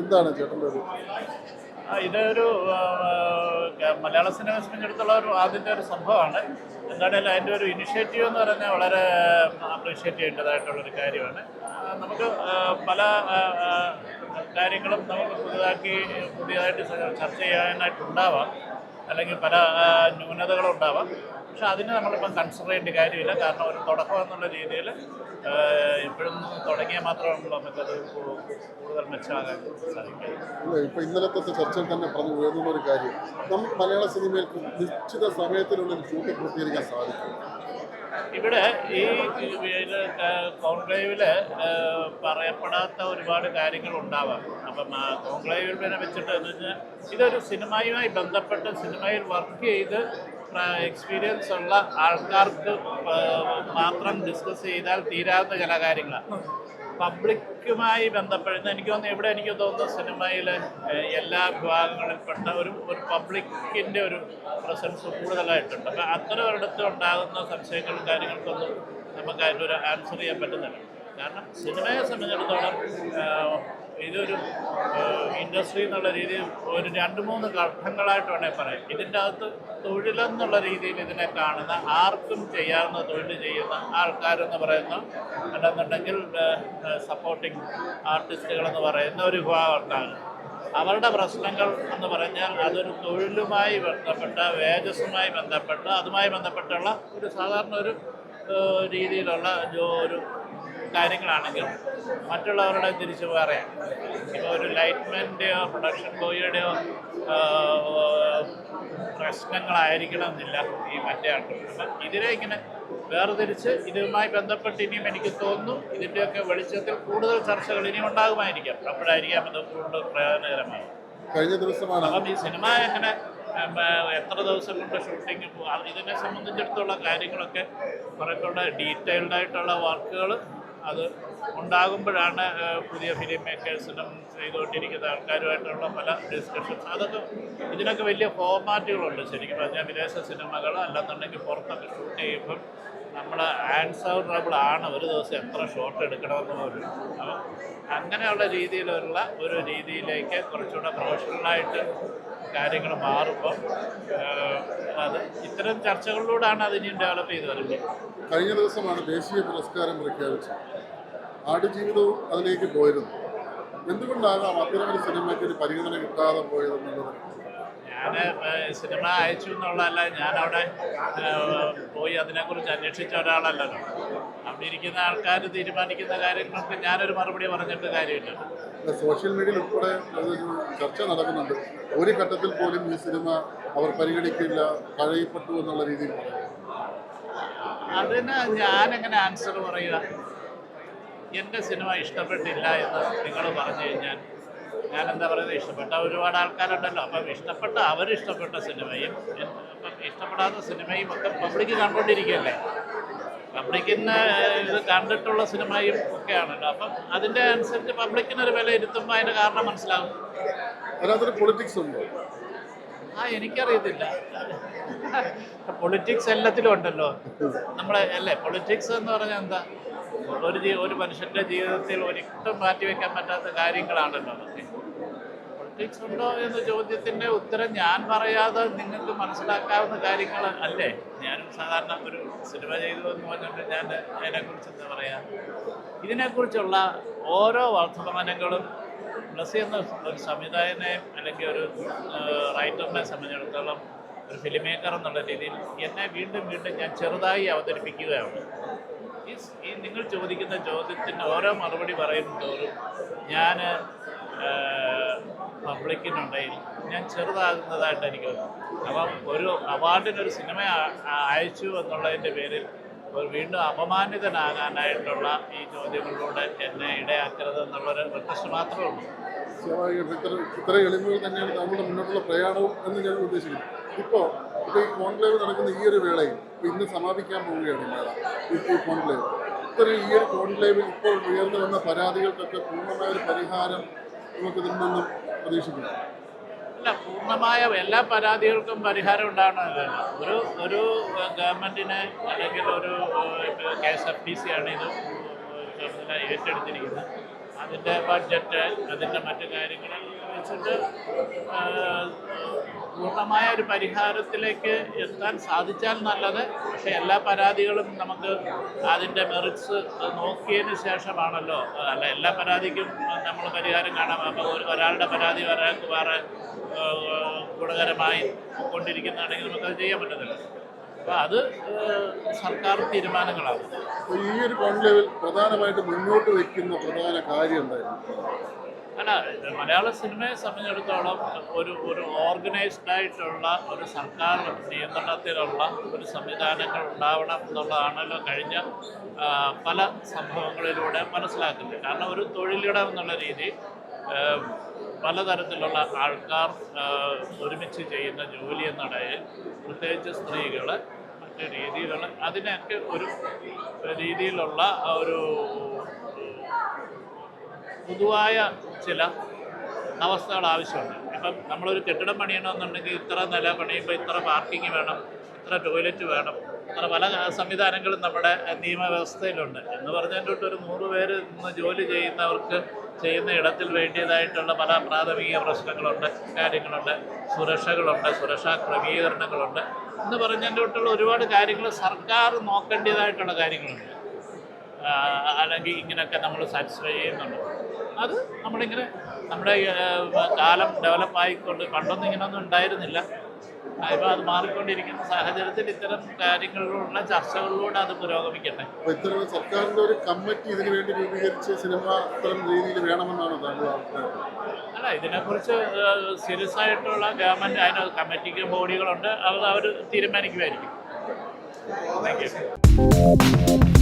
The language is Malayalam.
എന്താണ് ചേട്ടൻ്റെ ഒരു ഇതൊരു മലയാള സിനിമയെ സംബന്ധിച്ചിടത്തോളം ആദ്യത്തെ ഒരു സംഭവമാണ്. എന്തായാലും അതിൻ്റെ ഒരു ഇനിഷ്യേറ്റീവ് എന്ന് പറഞ്ഞാൽ വളരെ അപ്രീഷിയേറ്റ് ചെയ്യേണ്ടതായിട്ടുള്ളൊരു കാര്യമാണ്. നമുക്ക് പല കാര്യങ്ങളും നമുക്ക് പുതിയതായിട്ട് ചർച്ച ചെയ്യാനായിട്ടുണ്ടാവാം, അല്ലെങ്കിൽ പല ന്യൂനതകളും ഉണ്ടാവാം. പക്ഷെ അതിന് നമ്മളിപ്പം കൺസിഡർ ചെയ്യേണ്ട കാര്യമില്ല. കാരണം ഒരു തുടക്കം എന്നുള്ള രീതിയിൽ ഇപ്പോഴും തുടങ്ങിയാൽ മാത്രമേ നമുക്കത് കൂടുതൽ മെച്ചമാകാൻ സാധിക്കും. ഇപ്പം ഇന്നലത്തെ ചർച്ചയിൽ തന്നെ പറഞ്ഞു ഉയർന്ന ഒരു കാര്യം, നമുക്ക് മലയാള സിനിമയ്ക്ക് നിശ്ചിത സമയത്തിനുള്ളിൽ ഷൂട്ടിംഗ് പൂർത്തീകരിക്കാൻ സാധിക്കും. ഇവിടെ ഈ കോൺക്ലേവിൽ പറയപ്പെടാത്ത ഒരുപാട് കാര്യങ്ങൾ ഉണ്ടാവാം. അപ്പം കോൺക്ലേവിനെ വെച്ചിട്ട് എന്ന് വെച്ചാൽ ഇതൊരു സിനിമയുമായി ബന്ധപ്പെട്ട് സിനിമയിൽ വർക്ക് ചെയ്ത് എക്സ്പീരിയൻസ് ഉള്ള ആൾക്കാർക്ക് മാത്രം ഡിസ്കസ് ചെയ്താൽ തീരാവുന്ന ചില കാര്യങ്ങളാണ്. പബ്ലിക്കുമായി ബന്ധപ്പെടുന്ന എനിക്ക് തോന്നുന്നു സിനിമയിൽ എല്ലാ വിഭാഗങ്ങളിൽപ്പെട്ട ഒരു പബ്ലിക്കിൻ്റെ ഒരു പ്രസൻസ് കൂടുതലായിട്ടുണ്ട്. അപ്പം അത്തരം ഒരിടത്ത് ഉണ്ടാകുന്ന സംശയങ്ങളും കാര്യങ്ങൾക്കൊന്നും നമുക്ക് അതിനൊരു ആൻസർ ചെയ്യാൻ പറ്റുന്നില്ല. കാരണം സിനിമയെ സംബന്ധിച്ചിടത്തോളം ഇതൊരു ഇൻഡസ്ട്രി എന്നുള്ള രീതിയിൽ ഒരു 2-3 ഘട്ടങ്ങളായിട്ട് വേണമെങ്കിൽ പറയാം. ഇതിൻ്റെ അകത്ത് തൊഴിലെന്നുള്ള രീതിയിൽ ഇതിനെ കാണുന്ന, ആർക്കും ചെയ്യാവുന്ന തൊഴിൽ ചെയ്യുന്ന ആൾക്കാരെന്ന് പറയുന്ന, അല്ലെന്നുണ്ടെങ്കിൽ സപ്പോർട്ടിങ് ആർട്ടിസ്റ്റുകളെന്ന് പറയുന്ന ഒരു വിഭാഗത്താണ്. അവരുടെ പ്രശ്നങ്ങൾ എന്ന് പറഞ്ഞാൽ അതൊരു തൊഴിലുമായി ബന്ധപ്പെട്ട, വേജസുമായി ബന്ധപ്പെട്ട, അതുമായി ബന്ധപ്പെട്ടുള്ള ഒരു സാധാരണ ഒരു രീതിയിലുള്ള ഒരു കാര്യങ്ങളാണെങ്കിൽ മറ്റുള്ളവരുടെ തിരിച്ചു പറയാം. ഇപ്പോൾ ഒരു ലൈറ്റ്മാൻ്റെയോ പ്രൊഡക്ഷൻ ബോയിയുടെയോ പ്രശ്നങ്ങളായിരിക്കണമെന്നില്ല ഈ മറ്റേ ആൾക്കാർ. അപ്പം ഇതിനെ ഇങ്ങനെ വേർതിരിച്ച് ഇതുമായി ബന്ധപ്പെട്ട് ഇനിയും എനിക്ക് തോന്നുന്നു ഇതിൻ്റെയൊക്കെ വെളിച്ചത്തിൽ കൂടുതൽ ചർച്ചകൾ ഇനിയും ഉണ്ടാകുമായിരിക്കാം. അപ്പോഴായിരിക്കാം ഇത് കൂടുതൽ പ്രയോജനകരമാകും. കഴിഞ്ഞ ദിവസമാണ് അപ്പം ഈ സിനിമ എങ്ങനെ എത്ര ദിവസം കൊണ്ട് ഷൂട്ടിങ് ഇതിനെ സംബന്ധിച്ചിടത്തോളം കാര്യങ്ങളൊക്കെ കുറേക്കൂടെ ഡീറ്റെയിൽഡായിട്ടുള്ള വർക്കുകൾ അത് ഉണ്ടാകുമ്പോഴാണ് പുതിയ ഫിലിം മേക്കേഴ്സിനും ചെയ്തുകൊണ്ടിരിക്കുന്ന ആൾക്കാരുമായിട്ടുള്ള പല ഡിസ്കഷൻസ്. അതൊക്കെ ഇതിനൊക്കെ വലിയ ഫോർമാറ്റുകളുണ്ട്. ശരിക്കും പറഞ്ഞാൽ വിദേശ സിനിമകൾ അല്ലെന്നുണ്ടെങ്കിൽ പുറത്തൊക്കെ ഷൂട്ട് ചെയ്യുമ്പം നമ്മൾ ആൻസറബിൾ ആണ് ഒരു ദിവസം എത്ര ഷോട്ട് എടുക്കണമെന്ന് പോലും. അപ്പം അങ്ങനെയുള്ള രീതിയിലുള്ള ഒരു രീതിയിലേക്ക് കുറച്ചുകൂടെ പ്രൊഫഷണലായിട്ട് കാര്യങ്ങൾ മാറുമ്പോൾ അത് ഇത്തരം ചർച്ചകളിലൂടെയാണ് അതിനെയും ഡെവലപ്പ് ചെയ്ത് വരുന്നത്. കഴിഞ്ഞ ദിവസമാണ് ദേശീയ പുരസ്കാരം പ്രഖ്യാപിച്ചത്. ആടുജീവിതവും അതിലേക്ക് പോയിരുന്നു. എന്തുകൊണ്ടാകാം അത്തരമൊരു സിനിമയ്ക്ക് ഒരു പരിഗണന കിട്ടാതെ പോയതെന്നുള്ളത്? ഞാൻ സിനിമ അയച്ചു എന്നുള്ളതല്ല, ഞാനവിടെ പോയി അതിനെക്കുറിച്ച് അന്വേഷിച്ച ഒരാളല്ലല്ലോ. അവിടെ ഇരിക്കുന്ന ആൾക്കാർ തീരുമാനിക്കുന്ന കാര്യങ്ങൾക്ക് ഞാനൊരു മറുപടി പറഞ്ഞിട്ട് കാര്യമില്ല. സോഷ്യൽ മീഡിയയിൽ ഉൾപ്പെടെ ചർച്ച നടക്കുന്നുണ്ട്. ഒരു ഘട്ടത്തിൽ പോലും ഈ സിനിമ അവർ പരിഗണിക്കില്ല, തഴയപ്പെട്ടു എന്നുള്ള രീതിയിൽ. അതിന് ഞാനെങ്ങനെ ആൻസർ പറയുക? എൻ്റെ സിനിമ ഇഷ്ടപ്പെട്ടില്ല എന്ന് നിങ്ങൾ പറഞ്ഞു കഴിഞ്ഞാൽ ഞാനെന്താ പറയുന്നത്? ഇഷ്ടപ്പെട്ട ഒരുപാട് ആൾക്കാരുണ്ടല്ലോ. അപ്പം അവരിഷ്ടപ്പെട്ട സിനിമയും അപ്പം ഇഷ്ടപ്പെടാത്ത സിനിമയും ഒക്കെ പബ്ലിക്ക് കണ്ടുകൊണ്ടിരിക്കുകയല്ലേ. പബ്ലിക്കിന് ഇത് കണ്ടിട്ടുള്ള സിനിമയും ഒക്കെയാണല്ലോ. അപ്പം അതിൻ്റെ അനുസരിച്ച് പബ്ലിക്കിനൊരു വില ഇരുത്തുമ്പോൾ അതിൻ്റെ കാരണം മനസ്സിലാവും. അതിനകത്തൊരു പൊളിറ്റിക്സ് ഉണ്ടോ? എനിക്കറിയത്തില്ല. പൊളിറ്റിക്സ് എല്ലാത്തിലും ഉണ്ടല്ലോ. അല്ലേ പൊളിറ്റിക്സ് എന്ന് പറഞ്ഞാൽ എന്താ? ഒരു മനുഷ്യൻ്റെ ജീവിതത്തിൽ ഒരിക്കലും മാറ്റിവെക്കാൻ പറ്റാത്ത കാര്യങ്ങളാണല്ലോ അതൊക്കെ. പൊളിറ്റിക്സ് ഉണ്ടോ എന്ന ചോദ്യത്തിൻ്റെ ഉത്തരം ഞാൻ പറയാതെ നിങ്ങൾക്ക് മനസ്സിലാക്കാവുന്ന കാര്യങ്ങൾ അല്ലേ. ഞാനും സാധാരണ ഒരു സിനിമ ചെയ്തു എന്ന് പറഞ്ഞിട്ട് ഞാൻ അതിനെക്കുറിച്ച് എന്താ പറയുക? ഇതിനെക്കുറിച്ചുള്ള ഓരോ വർത്തമാനങ്ങളും ബ്ലസ്സി എന്ന ഒരു സംവിധായകനെയും അല്ലെങ്കിൽ ഒരു റൈറ്ററിനെ സംബന്ധിച്ചിടത്തോളം ഒരു ഫിലിം മേക്കർ എന്നുള്ള രീതിയിൽ എന്നെ വീണ്ടും ഞാൻ ചെറുതായി അവതരിപ്പിക്കുകയാണ്. ഈ നിങ്ങൾ ചോദിക്കുന്ന ചോദ്യത്തിന് ഓരോ മറുപടി പറയുന്നതോറും ഞാൻ പബ്ലിക്കിനുണ്ടെങ്കിൽ ഞാൻ ചെറുതാകുന്നതായിട്ട് എനിക്ക് തോന്നുന്നു. അപ്പം ഒരു അവാർഡിനൊരു സിനിമ അയച്ചു എന്നുള്ളതിൻ്റെ പേരിൽ വീണ്ടും അപമാനിതനാകാനായിട്ടുള്ള ഈ ചോദ്യങ്ങളിലൂടെ എന്നെ ഇടയാക്കരുത് എന്നുള്ളൊരു റിക്വസ്റ്റ് മാത്രമേ ഉള്ളൂ. സ്വാഭാവികമായിട്ടും ഇത്ര എളിമകൾ തന്നെയാണ് നമ്മുടെ മുന്നോട്ടുള്ള പ്രയാണവും എന്ന് ഞാൻ ഉദ്ദേശിക്കുന്നു. ഇപ്പോൾ ഈ കോൺക്ലേവ് നടക്കുന്ന ഈ ഒരു വേളയിൽ ഇന്ന് സമാപിക്കാൻ പോവുകയാണ് ഈ കോൺക്ലേവ്. ഈ ഒരു കോൺക്ലേവിൽ ഇപ്പോൾ ഉയർന്നു വന്ന പരാതികൾക്കൊക്കെ പൂർണ്ണമായ ഒരു പരിഹാരം നമുക്കിതിൽ നിന്നും പ്രതീക്ഷിക്കുന്നു. അല്ല, പൂർണ്ണമായ എല്ലാ പരാതികൾക്കും പരിഹാരം ഉണ്ടാകണമല്ലോ. ഒരു ഗവൺമെൻറ്റിനെ അല്ലെങ്കിൽ ഒരു KSRTC ആണ് ഇത് ചുമതല ഏറ്റെടുത്തിരിക്കുന്നത്. അതിൻ്റെ ബഡ്ജറ്റ്, അതിൻ്റെ മറ്റു കാര്യങ്ങൾ വെച്ചിട്ട് പൂർണ്ണമായ ഒരു പരിഹാരത്തിലേക്ക് എത്താൻ സാധിച്ചാൽ നല്ലത്. പക്ഷേ എല്ലാ പരാതികളും നമുക്ക് അതിൻ്റെ മെറിറ്റ്സ് നോക്കിയതിന് ശേഷമാണല്ലോ, അല്ല എല്ലാ പരാതിക്കും നമ്മൾ പരിഹാരം കാണാം. അപ്പോൾ ഒരാളുടെ പരാതി ഒരാൾക്ക് വേറെ ഗുണകരമായി കൊണ്ടിരിക്കുന്നതാണെങ്കിൽ നമുക്കത് ചെയ്യാൻ പറ്റത്തില്ല. അപ്പോൾ അത് സർക്കാർ തീരുമാനങ്ങളാണ്. ഈ ഒരു കോൺക്ലേവിൽ പ്രധാനമായിട്ട് മുന്നോട്ട് വയ്ക്കുന്ന പ്രധാന കാര്യം എന്തായിരുന്നു? അല്ല, മലയാള സിനിമയെ സംബന്ധിച്ചിടത്തോളം ഒരു ഓർഗനൈസ്ഡ് ആയിട്ടുള്ള ഒരു സർക്കാർ നിയന്ത്രണത്തിലുള്ള ഒരു സംവിധാനങ്ങൾ ഉണ്ടാവണം എന്നുള്ളതാണല്ലോ കഴിഞ്ഞ പല സംഭവങ്ങളിലൂടെ മനസ്സിലാക്കുന്നത്. കാരണം ഒരു തൊഴിലിടം എന്നുള്ള രീതി പലതരത്തിലുള്ള ആൾക്കാർ ഒരുമിച്ച് ചെയ്യുന്ന ജോലി എന്നിടയിൽ പ്രത്യേകിച്ച് സ്ത്രീകൾ, മറ്റ് രീതികൾ, അതിനൊക്കെ ഒരു രീതിയിലുള്ള ഒരു പൊതുവായ ചില അവസ്ഥകൾ ആവശ്യമുണ്ട്. ഇപ്പം നമ്മളൊരു കെട്ടിടം പണിയണമെന്നുണ്ടെങ്കിൽ ഇത്ര നില പണിയുമ്പോൾ ഇത്ര പാർക്കിംഗ് വേണം, ഇത്ര ടോയ്ലറ്റ് വേണം, അങ്ങനെ പല സംവിധാനങ്ങളും നമ്മുടെ നിയമവ്യവസ്ഥയിലുണ്ട്. എന്ന് പറഞ്ഞതിൻ്റെ തൊട്ട് ഒരു 100 പേര് ഇന്ന് ജോലി ചെയ്യുന്നവർക്ക് ചെയ്യുന്ന ഇടത്തിൽ വേണ്ടിയതായിട്ടുള്ള പല പ്രാഥമിക പ്രശ്നങ്ങളുണ്ട്, കാര്യങ്ങളുണ്ട്, സുരക്ഷകളുണ്ട്, സുരക്ഷാ ക്രമീകരണങ്ങളുണ്ട് എന്ന് പറഞ്ഞതിൻ്റെ തൊട്ടുള്ള ഒരുപാട് കാര്യങ്ങൾ സർക്കാർ നോക്കേണ്ടതായിട്ടുള്ള കാര്യങ്ങളുണ്ട്. അല്ലെങ്കിൽ ഇങ്ങനെയൊക്കെ നമ്മൾ സാറ്റിസ്ഫൈ ചെയ്യുന്നുണ്ട്. അത് നമ്മളിങ്ങനെ നമ്മുടെ കാലം ഡെവലപ്പായിക്കൊണ്ട് പണ്ടൊന്നും ഇങ്ങനെയൊന്നും ഉണ്ടായിരുന്നില്ല. ഇപ്പോൾ അത് മാറിക്കൊണ്ടിരിക്കുന്ന സാഹചര്യത്തിൽ ഇത്തരം കാര്യങ്ങളിലുള്ള ചർച്ചകളിലൂടെ അത് പുരോഗമിക്കട്ടെ. ഇത്തരം സർക്കാരിൻ്റെ ഒരു കമ്മിറ്റി ഇതിനു വേണ്ടി രൂപീകരിച്ച് സിനിമ ഇത്തരം രീതിയിൽ വേണമെന്നാണ് താങ്കൾ അഭിപ്രായം? അല്ല, ഇതിനെക്കുറിച്ച് സീരിയസ് ആയിട്ടുള്ള ഗവൺമെൻറ് അതിന് കമ്മിറ്റിക്ക് ബോഡികളുണ്ട്, അവർ തീരുമാനിക്കുമായിരിക്കും. Thank you.